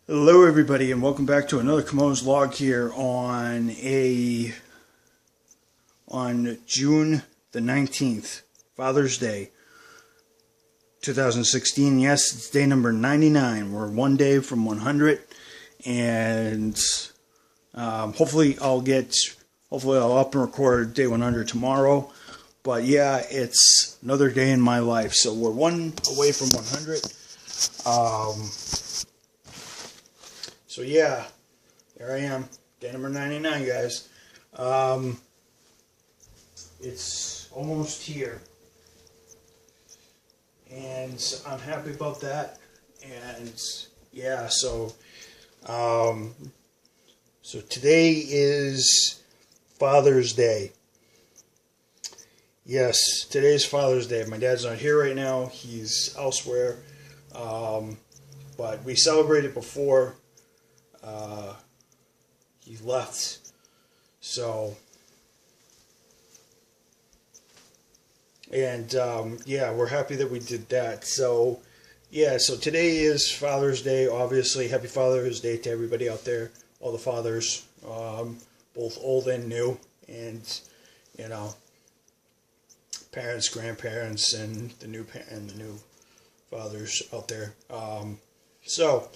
Hello everybody and welcome back to another Camo's Log here on June the 19th, Father's Day, 2016. Yes, it's day number 99. We're one day from 100, and hopefully I'll up and record day 100 tomorrow. But yeah, it's another day in my life. So we're one away from 100. So yeah, here I am, day number 99, guys. It's almost here, and I'm happy about that. And yeah, so today is Father's Day. Yes, today's Father's Day. My dad's not here right now; he's elsewhere. But we celebrated before he left, so, and yeah, we're happy that we did that. So yeah, so today is Father's Day. Obviously, happy Father's Day to everybody out there, all the fathers, both old and new, and you know, parents, grandparents, and the new fathers out there. So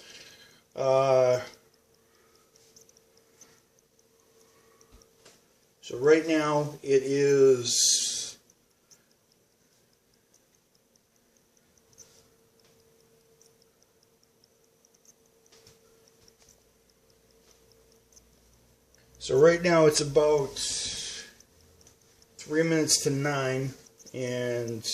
right now it is it's about 3 minutes to 9, and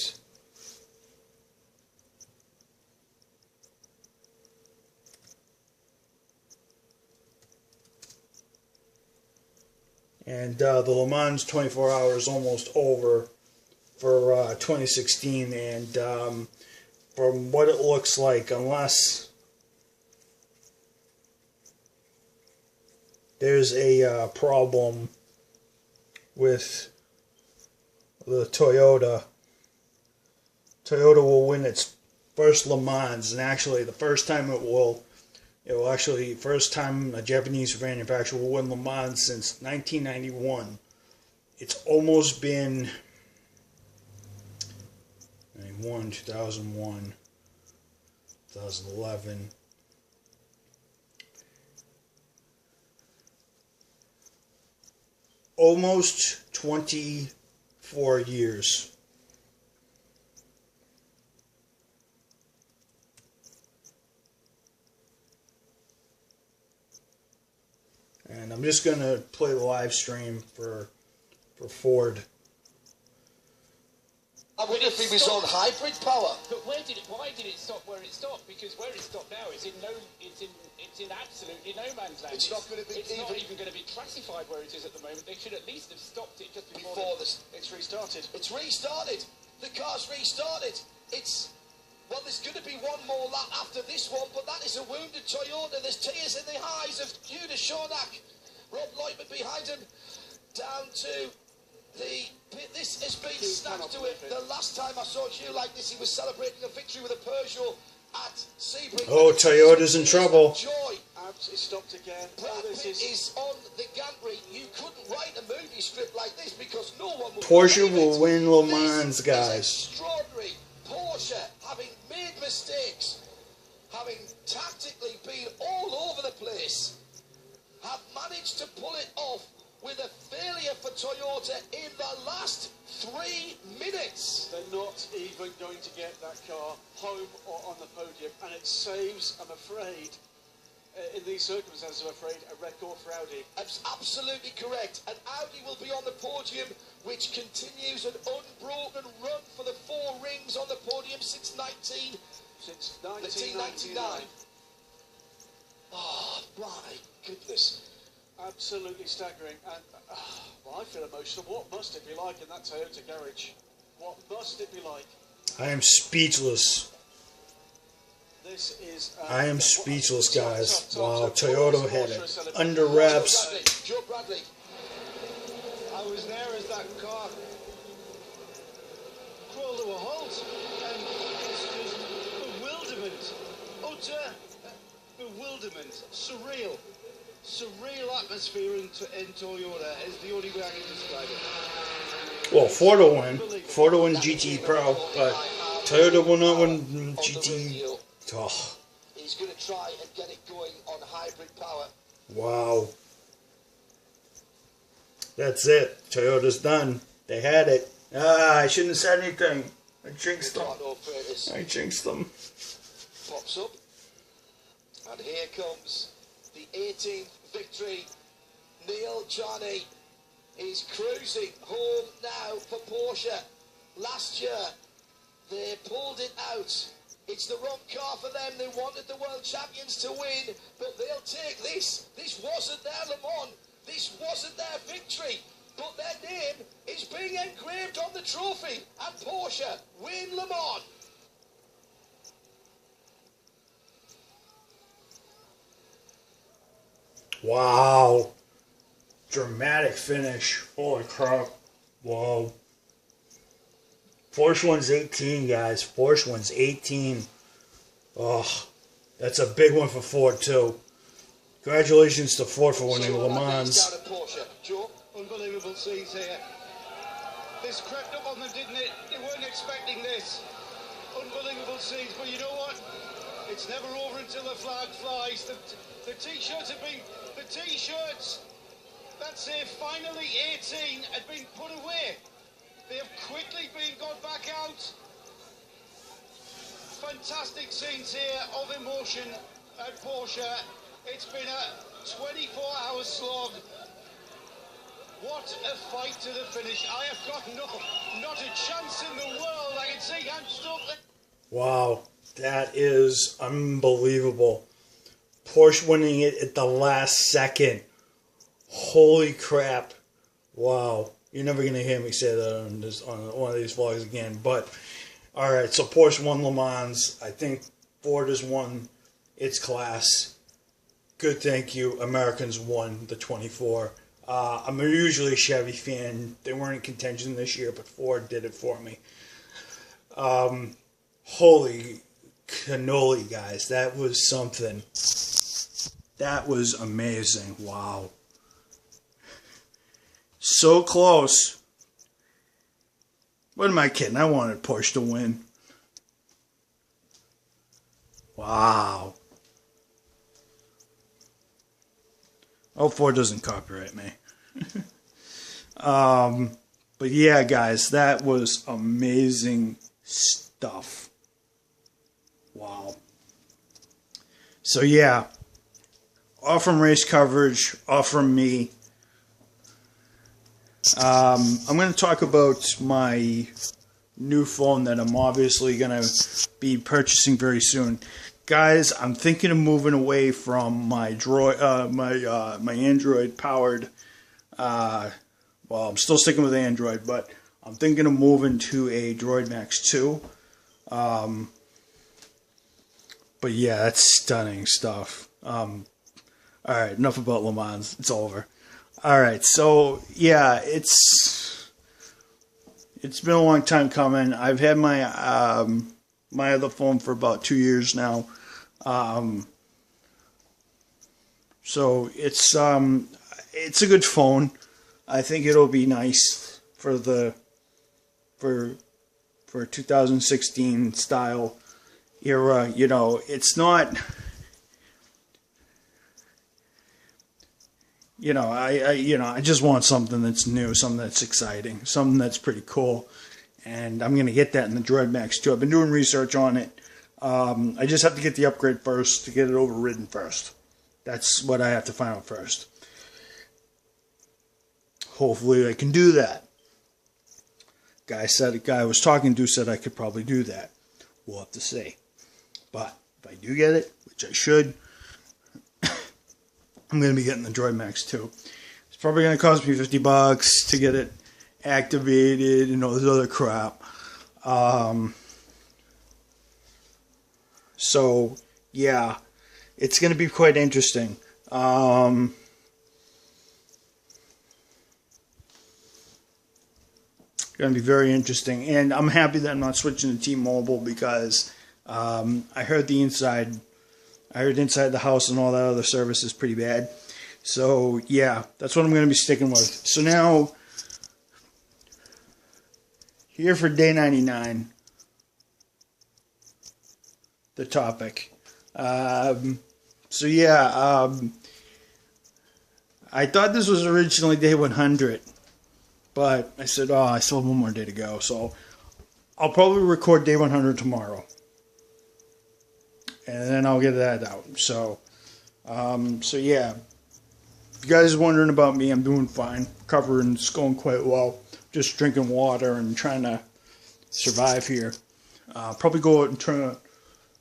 the Le Mans 24 hours almost over for 2016, and from what it looks like, unless there's a problem with the Toyota will win its first Le Mans, and actually the first time first time a Japanese manufacturer will win Le Mans since 1991. It's almost been 91, 2001, 2011. Almost 24 years. And I'm just going to play the live stream for Ford. I wonder if he was on hybrid power. But why did it stop where it stopped? Because where it stopped now is it's in absolutely no man's land. It's not going to be not even going to be classified where it is at the moment. They should at least have stopped it just before it's restarted. It's restarted. The car's restarted. Well, there's going to be one more lap after this one, but that is a wounded Toyota. There's tears in the eyes of Yuda Shornak. Rob Leutman behind him. Down to the pit. This has been snapped to it. The last time I saw Hugh like this, he was celebrating a victory with a Peugeot at Sebring. Oh, Toyota's in trouble. Joy. It stopped again. Brad Pitt is on the gantry. You couldn't write a movie script like this because no one would. Porsche will win Le Mans, guys. Extraordinary. Porsche, having made mistakes, having tactically been all over the place, have managed to pull it off with a failure for Toyota in the last 3 minutes. They're not even going to get that car home or on the podium, and it saves, I'm afraid, in these circumstances, I'm afraid, a record for Audi. That's absolutely correct. And Audi will be on the podium, which continues an unbroken run for the 4 rings on the podium since 1999. Oh, my goodness. Absolutely staggering. And well, I feel emotional. What must it be like in that Toyota garage? What must it be like? I am speechless. This is. I am speechless, guys. Wow, Toyota had it under wraps. Joe Bradley. I was there as that car crawled to a halt, and it's just bewilderment, utter bewilderment, surreal atmosphere in Toyota is the only way I can describe it. Well, Ford will win. Ford will win GT Pro, but Toyota will not win GT. Oh. He's going to try and get it going on hybrid power. Wow. That's it. Toyota's done. They had it. I shouldn't have said anything. I jinxed them. I jinxed them. Pops up. And here comes the 18th victory. Neil Johnny is cruising home now for Porsche. Last year, they pulled it out. It's the wrong car for them. They wanted the world champions to win, but they'll take this. This wasn't their Le Mans. This wasn't their victory. But their name is being engraved on the trophy. And Porsche win Le Mans. Wow. Dramatic finish. Holy crap. Wow. Porsche wins 18, guys. Porsche wins 18. Oh, that's a big one for Ford, too. Congratulations to Ford for winning Le Mans. Unbelievable scenes here. This crept up on them, didn't it? They weren't expecting this. Unbelievable scenes, but you know what? It's never over until the flag flies. The T-shirts have been... The T-shirts that say finally 18 had been put away. They have quickly been got back out. Fantastic scenes here of emotion at Porsche. It's been a 24-hour slog. What a fight to the finish. I have got not a chance in the world. I can see hands up. Wow, that is unbelievable. Porsche winning it at the last second. Holy crap. Wow. You're never going to hear me say that on one of these vlogs again. But, alright, so Porsche won Le Mans. I think Ford has won its class. Good, thank you. Americans won the 24. I'm usually a Chevy fan. They weren't in contention this year, but Ford did it for me. Holy cannoli, guys. That was something. That was amazing. Wow. So close. What am I kidding? I wanted Porsche to win. Wow. Oh, Ford doesn't copyright me. But yeah, guys, that was amazing stuff. Wow. So yeah, off from race coverage, off from me. I'm going to talk about my new phone that I'm obviously going to be purchasing very soon. Guys, I'm thinking of moving away from my my Android powered. Well, I'm still sticking with Android, but I'm thinking of moving to a Droid Max 2. But yeah, that's stunning stuff. Alright, enough about Le Mans. It's over. Alright, so yeah, it's been a long time coming. I've had my my other phone for about 2 years now. So it's a good phone. I think it'll be nice for 2016 style era. You know, it's not. You know, I just want something that's new, something that's exciting, something that's pretty cool, and I'm gonna get that in the Droid Max 2. I've been doing research on it. I just have to get the upgrade first to get it overridden first. That's what I have to find out first. Hopefully, I can do that. Guy I was talking to said I could probably do that. We'll have to see. But if I do get it, which I should, I'm going to be getting the Droid Max 2. It's probably going to cost me $50 to get it activated and all this other crap. So, yeah, it's going to be quite interesting. Going to be very interesting. And I'm happy that I'm not switching to T-Mobile because I heard the inside I heard inside the house and all that other service is pretty bad. So, yeah, that's what I'm going to be sticking with. So now, here for day 99, the topic. So, yeah, I thought this was originally day 100, but I said, oh, I still have one more day to go. So, I'll probably record day 100 tomorrow. And then I'll get that out. So yeah. If you guys are wondering about me, I'm doing fine. Recovering, it's going quite well. Just drinking water and trying to survive here. Probably go out and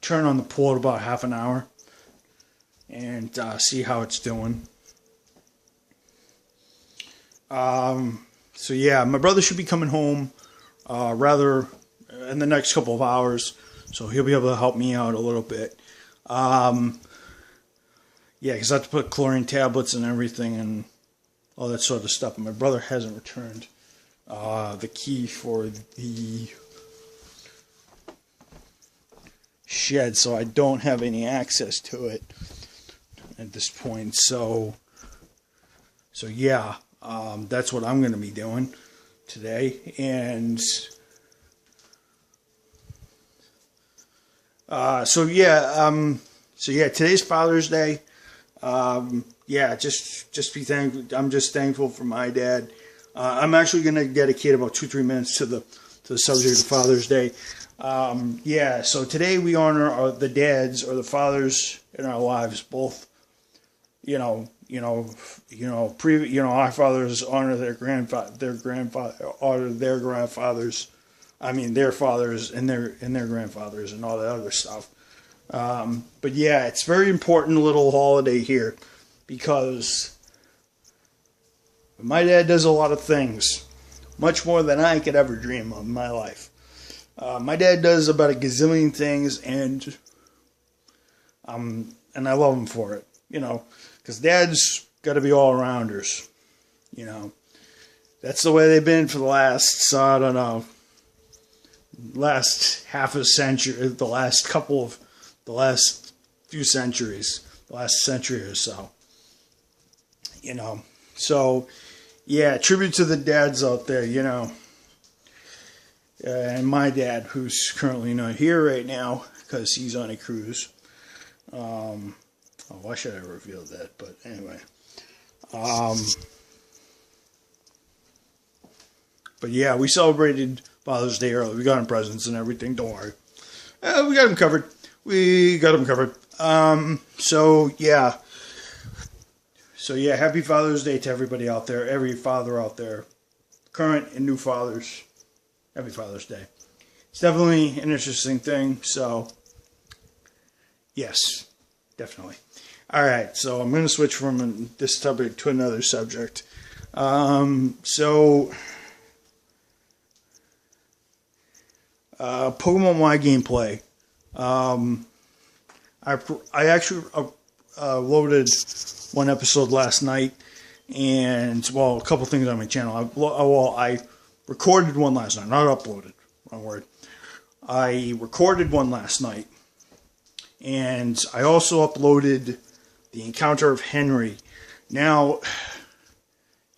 turn on the pool in about half an hour. And see how it's doing. So yeah, my brother should be coming home rather in the next couple of hours. So he'll be able to help me out a little bit. Yeah, because I have to put chlorine tablets and everything and all that sort of stuff. And my brother hasn't returned the key for the shed, so I don't have any access to it at this point. So yeah, that's what I'm going to be doing today. And so yeah, today's Father's Day. Yeah, just be thankful. I'm just thankful for my dad. I'm actually going to dedicate about 2-3 minutes to the subject of Father's Day. Yeah, so today we honor the dads or the fathers in our lives. Both, our fathers honor their grandfathers. I mean, their fathers and their grandfathers and all that other stuff. But yeah, it's a very important little holiday here because my dad does a lot of things, much more than I could ever dream of in my life. My dad does about a gazillion things, and I love him for it, because dads got to be all-arounders, That's the way they've been for the last, I don't know, last half a century, the last few centuries, the last century or so, So, yeah, tribute to the dads out there, and my dad, who's currently not here right now because he's on a cruise. Why should I reveal that? But anyway, but yeah, we celebrated Father's Day early. We got him presents and everything. Don't worry, we got him covered. So yeah, happy Father's Day to everybody out there, every father out there, current and new fathers. Happy Father's Day. It's definitely an interesting thing, so yes, definitely. Alright, so I'm going to switch from this subject to another subject. Pokemon Y gameplay. I actually loaded one episode last night, and, a couple things on my channel. I recorded one last night, not uploaded, wrong word. I recorded one last night, and I also uploaded the Encounter of Henry. Now,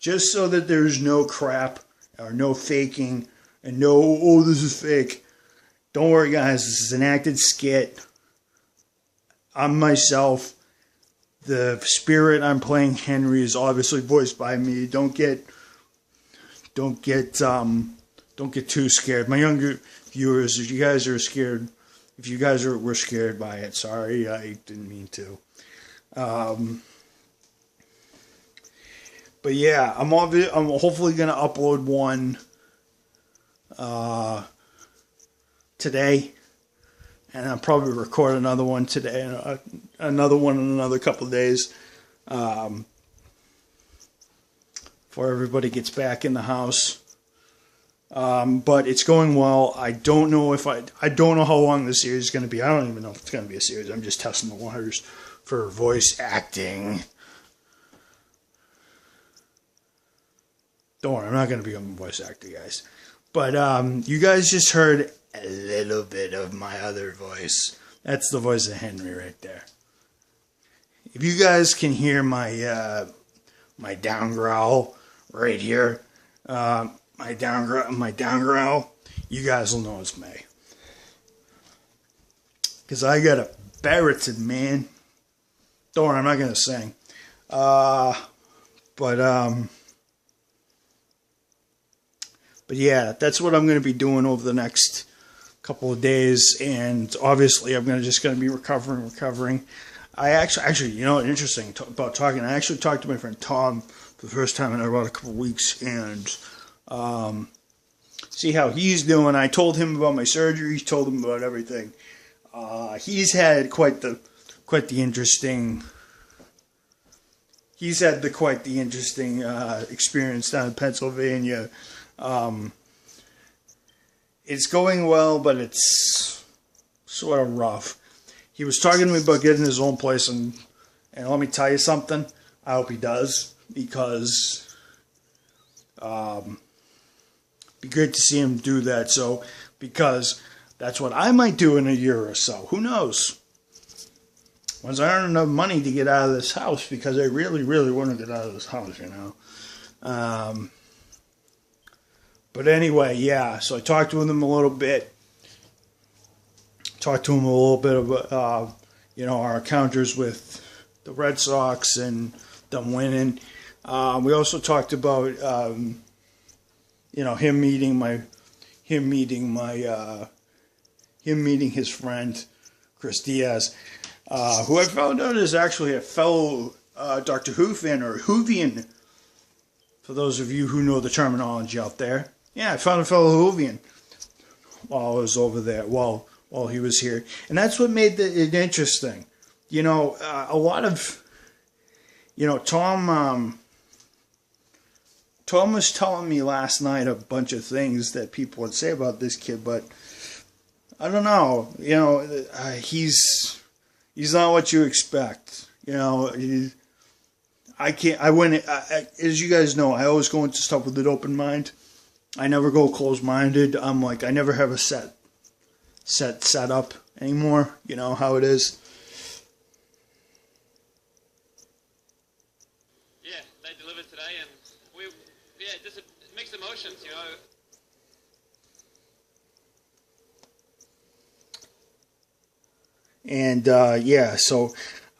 just so that there's no crap, or no faking, and no, oh, this is fake, don't worry guys, this is an acted skit. I'm myself. The spirit I'm playing, Henry, is obviously voiced by me. Don't get too scared. My younger viewers, if you guys are scared, were scared by it, sorry, I didn't mean to. But yeah, I'm hopefully gonna upload one today, and I'll probably record another one today, and another one in another couple of days, before everybody gets back in the house. But it's going well. I don't know how long this series is going to be. I don't even know if it's going to be a series. I'm just testing the waters for voice acting. Don't worry, I'm not going to become a voice actor, guys. But you guys just heard a little bit of my other voice. That's the voice of Henry right there. if you guys can hear my my down growl right here, my down growl, you guys will know it's me. Because I got a Bariton, man. Don't worry, I'm not going to sing. But yeah, that's what I'm going to be doing over the next couple of days. And obviously, I'm just going to be recovering. I actually, you know, interesting about talking. I actually talked to my friend Tom for the first time in about a couple of weeks, and see how he's doing. I told him about my surgery. Told him about everything. He's had quite the interesting. He's had quite the interesting experience down in Pennsylvania. It's going well, but it's sort of rough. He was talking to me about getting his own place, and let me tell you something. I hope he does, because be great to see him do that. So, because that's what I might do in a year or so. Who knows? Once I earn enough money to get out of this house, because I really, really want to get out of this house, you know. But anyway, yeah. So I talked to him a little bit. Talked to him a little bit about, you know, our encounters with the Red Sox and them winning. We also talked about, you know, him meeting his friend Chris Diaz, who I found out is actually a fellow Doctor Who fan, or Whovian, for those of you who know the terminology out there. Yeah, I found a fellow Whovian while I was over there, while he was here. And that's what made it interesting. You know, a lot of, you know, Tom was telling me last night a bunch of things that people would say about this kid, but I don't know. You know, he's not what you expect. You know, as you guys know, I always go into stuff with an open mind. I never go closed-minded. I'm like, I never have a set up anymore. You know how it is. Yeah, they delivered today, and it just mixed emotions, you know. And yeah, so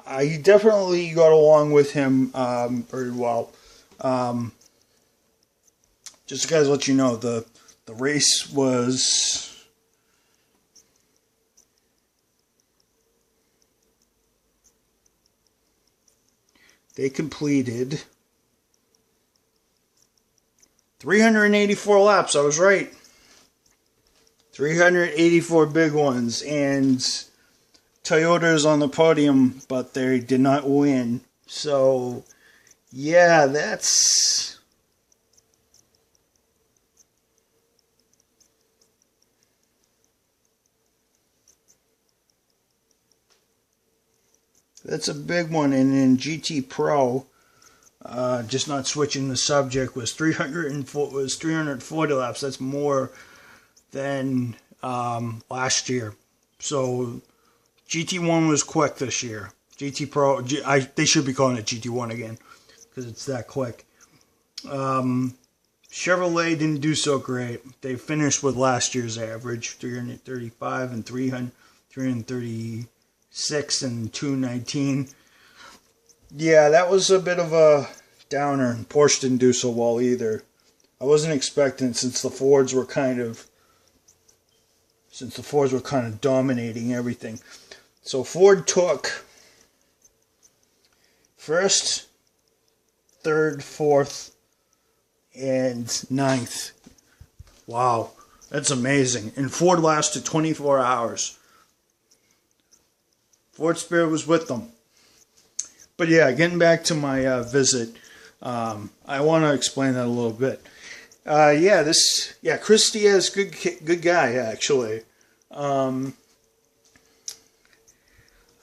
I definitely got along with him very well. Just to guys let you know, the race was. They completed 384 laps. I was right. 384 big ones. And Toyota's on the podium, but they did not win. So, yeah, that's a big one. And in GT Pro, just not switching the subject, was 340 laps. That's more than last year. So GT1 was quick this year. GT Pro, they should be calling it GT1 again, because it's that quick. Chevrolet didn't do so great. They finished with last year's average, 335 and 336 and 219. Yeah, that was a bit of a downer. Porsche didn't do so well either. I wasn't expecting, since the Fords were kind of dominating everything. So Ford took first, third, fourth, and ninth. Wow, that's amazing. And Ford lasted 24 hours. Ford Spirit was with them. But yeah, getting back to my visit, I want to explain that a little bit. Chris Diaz, good guy, actually.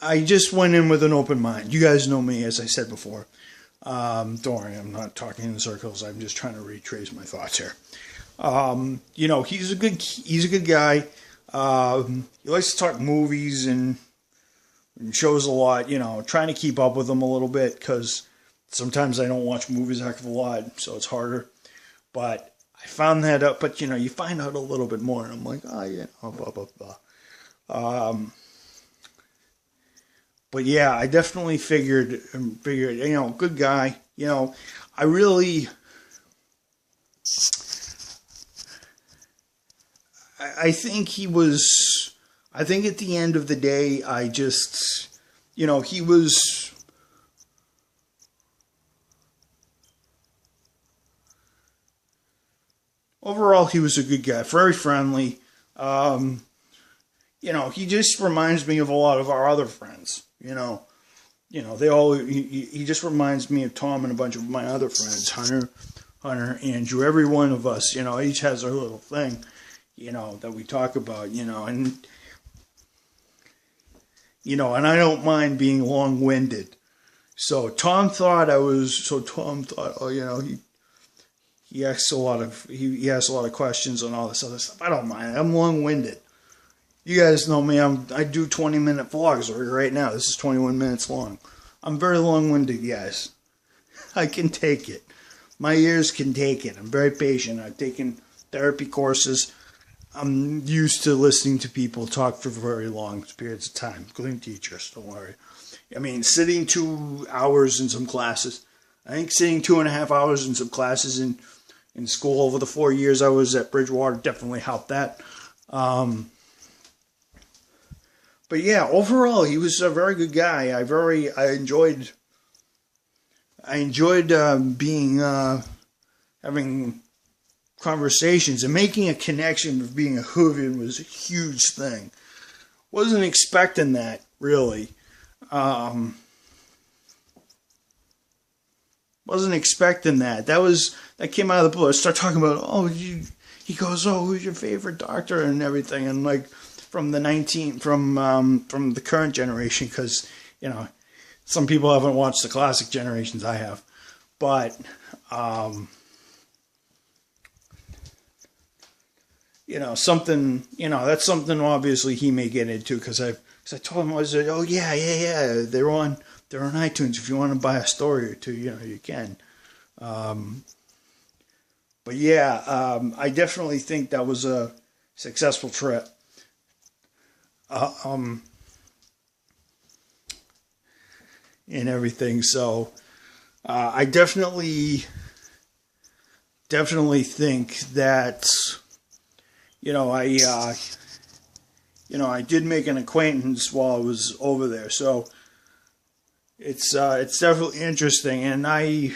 I just went in with an open mind. You guys know me, as I said before. Don't worry, I'm not talking in circles. I'm just trying to retrace my thoughts here. You know, he's a good guy. He likes to talk movies and shows a lot, trying to keep up with them a little bit because sometimes I don't watch movies a heck of a lot, so it's harder. But I found that out, but you find out a little bit more, and I'm like, blah, blah, blah. But yeah, I definitely figured, good guy. I really, I think he was, I think at the end of the day, I just, he was, overall, he was a good guy, very friendly. He just reminds me of a lot of our other friends. They all. He just reminds me of Tom and a bunch of my other friends, Hunter, Andrew. Every one of us, each has our little thing, that we talk about, and I don't mind being long-winded. So Tom thought, he asked a lot of questions on all this other stuff. I don't mind. I'm long-winded. You guys know me. I do 20-minute vlogs right now. This is 21 minutes long. I'm very long-winded, guys. I can take it. My ears can take it. I'm very patient. I've taken therapy courses. I'm used to listening to people talk for very long periods of time, including teachers. Don't worry. I mean, sitting 2 hours in some classes. I think sitting 2.5 hours in some classes in school over the 4 years I was at Bridgewater definitely helped that. But yeah, overall, he was a very good guy. I enjoyed having conversations and making a connection with being a Hoovian was a huge thing. Wasn't expecting that, really. Wasn't expecting that. That came out of the blue. I start talking about, he goes, who's your favorite doctor and everything, and like from the current generation, because some people haven't watched the classic generations. I have, but something, that's something obviously he may get into, because I told him, I said, they're on iTunes. If you want to buy a story or two, you can. But yeah, I definitely think that was a successful trip. And everything. So, I definitely think that, I did make an acquaintance while I was over there. So, it's definitely interesting. And to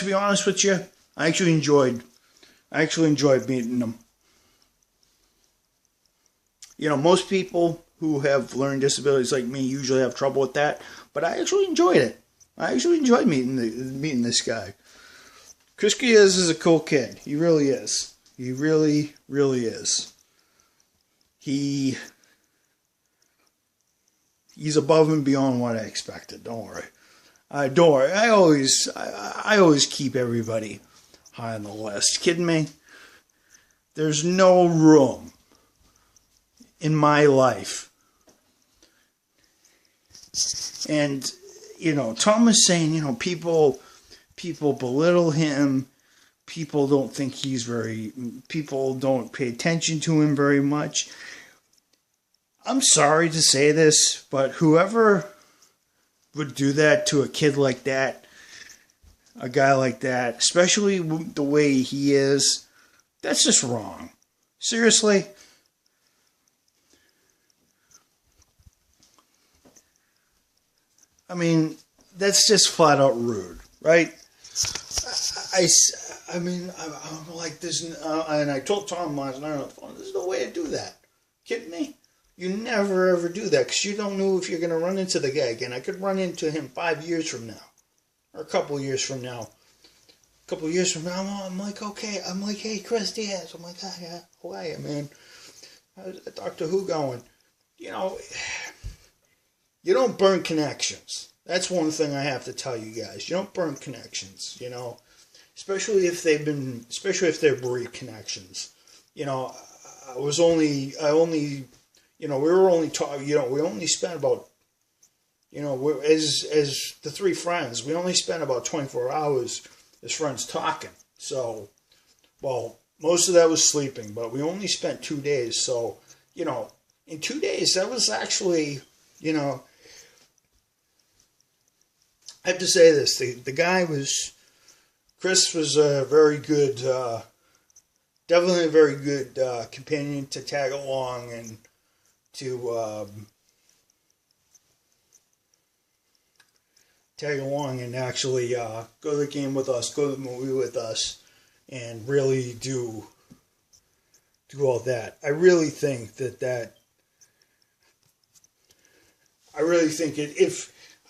be honest with you, I actually enjoyed meeting them. Most people who have learning disabilities like me usually have trouble with that, but I actually enjoyed it. I actually enjoyed meeting this guy. Chris Giaz is a cool kid. He really is. He really, really is. He's above and beyond what I expected. Don't worry. Don't worry. I always keep everybody high on the list. Kidding me? There's no room in my life. And, Tom was saying, people belittle him. People don't think people don't pay attention to him very much. I'm sorry to say this, but whoever would do that to a kid like that, a guy like that, especially the way he is, that's just wrong. Seriously. I mean, that's just flat out rude, right? I'm like this, and I told Tom last night on the phone, there's no way to do that. Kidding me? You never ever do that, because you don't know if you're going to run into the guy again. I could run into him 5 years from now, or a couple years from now. I'm like, okay. I'm like, hey, Chris Diaz. I'm like, yeah, how are you, man? How's Doctor Who going? You don't burn connections. That's one thing I have to tell you guys. You don't burn connections, especially if they're brief connections. I only we were only we only spent about, as the three friends, we only spent about 24 hours as friends talking. So, well, most of that was sleeping, but we only spent 2 days. So, in 2 days, that was actually, I have to say this, the guy Chris was a very good, definitely a very good companion to tag along and to tag along and actually go to the game with us, go to the movie with us, and really do all that. I really think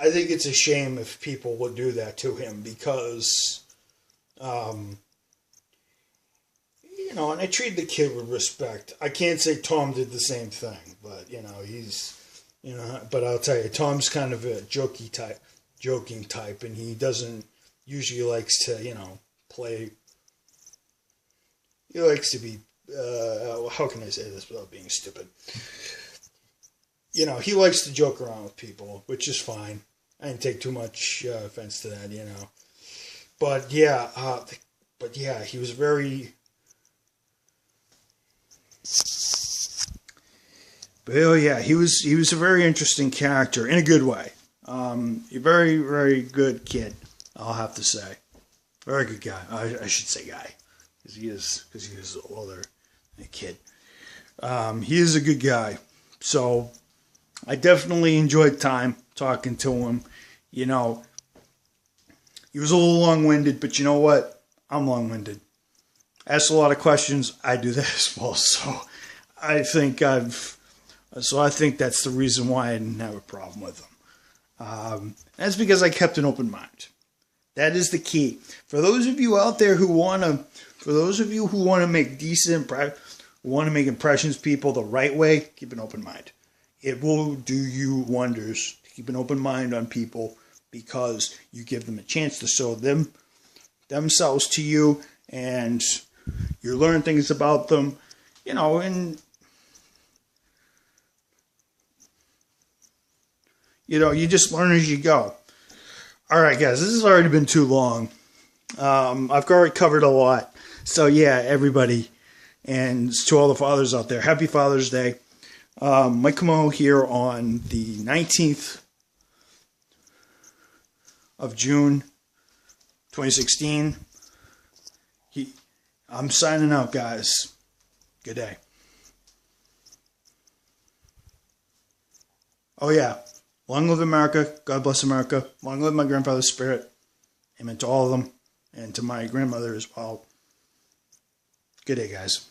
I think it's a shame if people would do that to him because, and I treat the kid with respect. I can't say Tom did the same thing, but, but I'll tell you, Tom's kind of a joking type, and he doesn't usually likes to, play. He likes to be, how can I say this without being stupid? He likes to joke around with people, which is fine. I didn't take too much offense to that, But yeah, he was very. But oh yeah, he was a very interesting character in a good way. A very, very good kid, I'll have to say. Very good guy. I should say guy, because he is older than a kid. He is a good guy. So I definitely enjoyed time talking to him. He was a little long-winded, but you know what? I'm long-winded. Asked a lot of questions. I do that as well. So I think that's the reason why I didn't have a problem with him. That's because I kept an open mind. That is the key. For those of you out there who want to make want to make impressions people the right way, keep an open mind. It will do you wonders to keep an open mind on people because you give them a chance to show themselves to you, and you learn things about them, and you just learn as you go. All right, guys, this has already been too long. I've already covered a lot. So, yeah, everybody, and to all the fathers out there, happy Father's Day. Mike Camo here on the 19th of June, 2016. I'm signing out, guys. Good day. Oh, yeah. Long live America. God bless America. Long live my grandfather's spirit. Amen to all of them. And to my grandmother as well. Good day, guys.